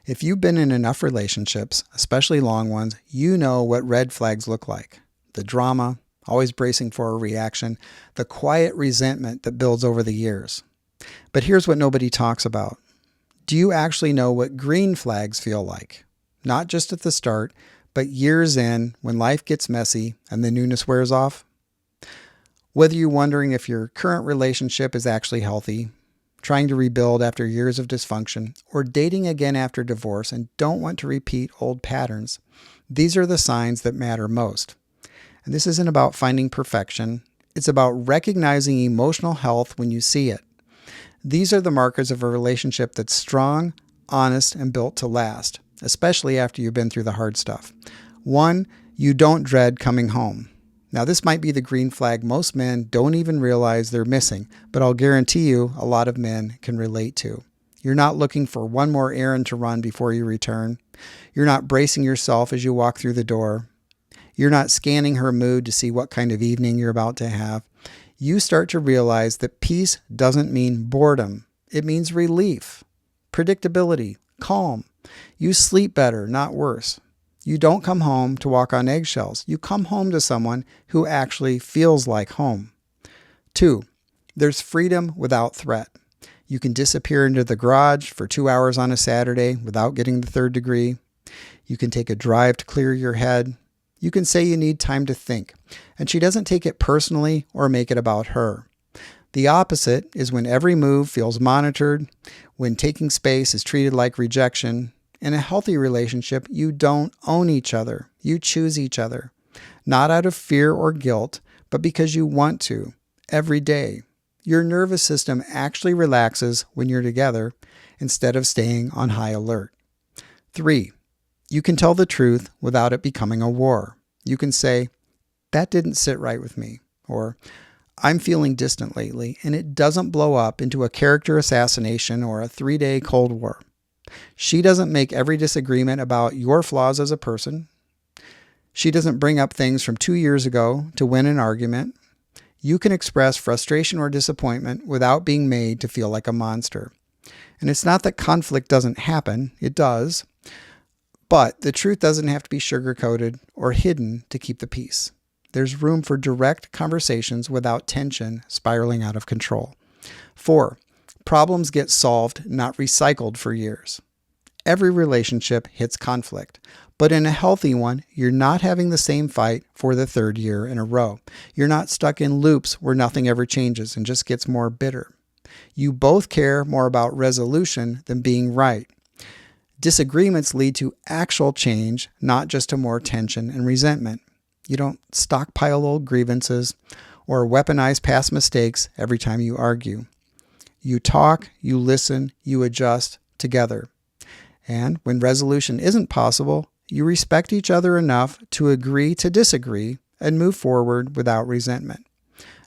If you've been in enough relationships, especially long ones, you know what red flags look like. The drama, always bracing for a reaction, the quiet resentment that builds over the years. But here's what nobody talks about. Do you actually know what green flags feel like? Not just at the start, but years in when life gets messy and the newness wears off? Whether you're wondering if your current relationship is actually healthy, trying to rebuild after years of dysfunction, or dating again after divorce and don't want to repeat old patterns, these are the signs that matter most. And this isn't about finding perfection. It's about recognizing emotional health when you see it. These are the markers of a relationship that's strong, honest, and built to last, especially after you've been through the hard stuff. 1, you don't dread coming home. Now, this might be the green flag most men don't even realize they're missing, but I'll guarantee you a lot of men can relate to. You're not looking for one more errand to run before you return. You're not bracing yourself as you walk through the door. You're not scanning her mood to see what kind of evening you're about to have. You start to realize that peace doesn't mean boredom. It means relief, predictability, calm. You sleep better, not worse. You don't come home to walk on eggshells. You come home to someone who actually feels like home. 2, there's freedom without threat. You can disappear into the garage for 2 hours on a Saturday without getting the 3rd degree. You can take a drive to clear your head. You can say you need time to think, and she doesn't take it personally or make it about her. The opposite is when every move feels monitored, when taking space is treated like rejection. In a healthy relationship, you don't own each other. You choose each other, not out of fear or guilt, but because you want to, every day. Your nervous system actually relaxes when you're together instead of staying on high alert. 3, you can tell the truth without it becoming a war. You can say, that didn't sit right with me, or I'm feeling distant lately, and it doesn't blow up into a character assassination or a 3-day Cold War. She doesn't make every disagreement about your flaws as a person. She doesn't bring up things from 2 years ago to win an argument. You can express frustration or disappointment without being made to feel like a monster. And it's not that conflict doesn't happen. It does. But the truth doesn't have to be sugar-coated or hidden to keep the peace. There's room for direct conversations without tension spiraling out of control. 4, problems get solved, not recycled for years. Every relationship hits conflict, but in a healthy one, you're not having the same fight for the 3rd year in a row. You're not stuck in loops where nothing ever changes and just gets more bitter. You both care more about resolution than being right. Disagreements lead to actual change, not just to more tension and resentment. You don't stockpile old grievances or weaponize past mistakes every time you argue. You talk, you listen, you adjust together. And when resolution isn't possible, you respect each other enough to agree to disagree and move forward without resentment.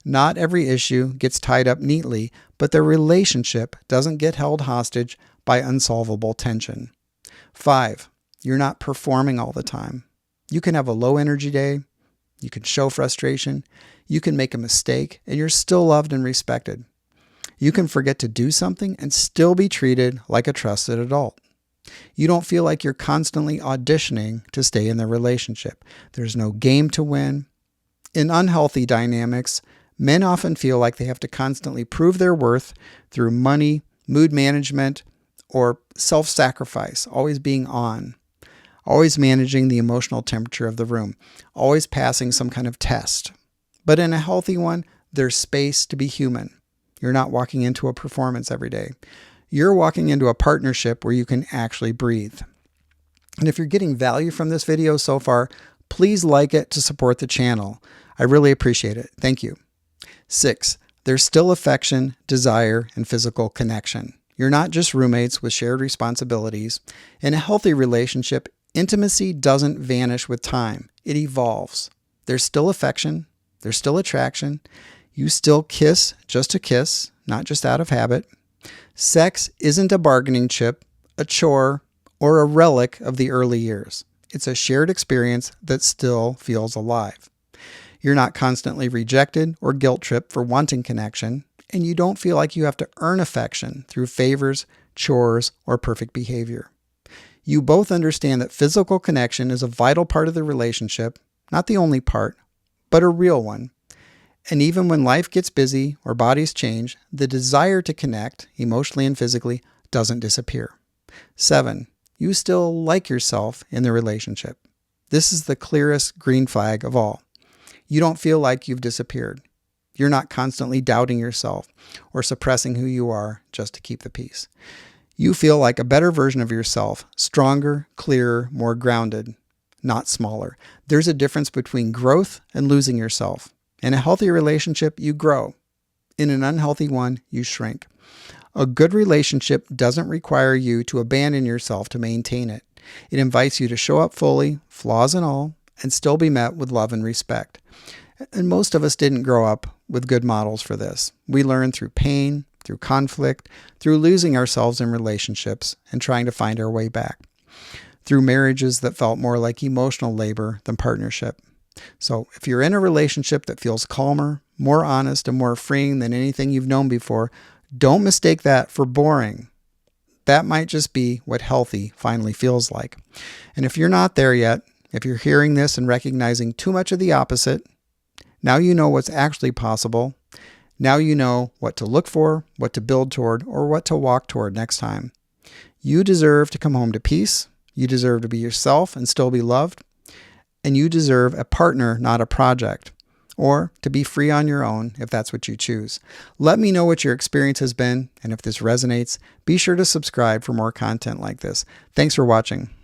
Not every issue gets tied up neatly, but the relationship doesn't get held hostage by unsolvable tension. 5, you're not performing all the time. You can have a low energy day. You can show frustration. You can make a mistake, and you're still loved and respected. You can forget to do something and still be treated like a trusted adult. You don't feel like you're constantly auditioning to stay in the relationship. There's no game to win. In unhealthy dynamics, men often feel like they have to constantly prove their worth through money, mood management, or self-sacrifice, always being on, always managing the emotional temperature of the room, always passing some kind of test. But in a healthy one, there's space to be human. You're not walking into a performance every day. You're walking into a partnership where you can actually breathe. And if you're getting value from this video so far, please like it to support the channel. I really appreciate it. Thank you. 6, there's still affection, desire, and physical connection. You're not just roommates with shared responsibilities. In a healthy relationship, intimacy doesn't vanish with time. It evolves. There's still affection. There's still attraction. You still kiss just to kiss, not just out of habit. Sex isn't a bargaining chip, a chore, or a relic of the early years. It's a shared experience that still feels alive. You're not constantly rejected or guilt-tripped for wanting connection, and you don't feel like you have to earn affection through favors, chores, or perfect behavior. You both understand that physical connection is a vital part of the relationship, not the only part, but a real one. And even when life gets busy or bodies change, the desire to connect, emotionally and physically, doesn't disappear. 7. You still like yourself in the relationship. This is the clearest green flag of all. You don't feel like you've disappeared. You're not constantly doubting yourself or suppressing who you are just to keep the peace. You feel like a better version of yourself, stronger, clearer, more grounded, not smaller. There's a difference between growth and losing yourself. In a healthy relationship, you grow. In an unhealthy one, you shrink. A good relationship doesn't require you to abandon yourself to maintain it. It invites you to show up fully, flaws and all, and still be met with love and respect. And most of us didn't grow up with good models for this. We learn through pain, through conflict, through losing ourselves in relationships and trying to find our way back, through marriages that felt more like emotional labor than partnership. So if you're in a relationship that feels calmer, more honest, and more freeing than anything you've known before, don't mistake that for boring. That might just be what healthy finally feels like. And if you're not there yet, if you're hearing this and recognizing too much of the opposite, now you know what's actually possible. Now you know what to look for, what to build toward, or what to walk toward next time. You deserve to come home to peace. You deserve to be yourself and still be loved. And you deserve a partner, not a project, or to be free on your own if that's what you choose. Let me know what your experience has been, and if this resonates, be sure to subscribe for more content like this. Thanks for watching.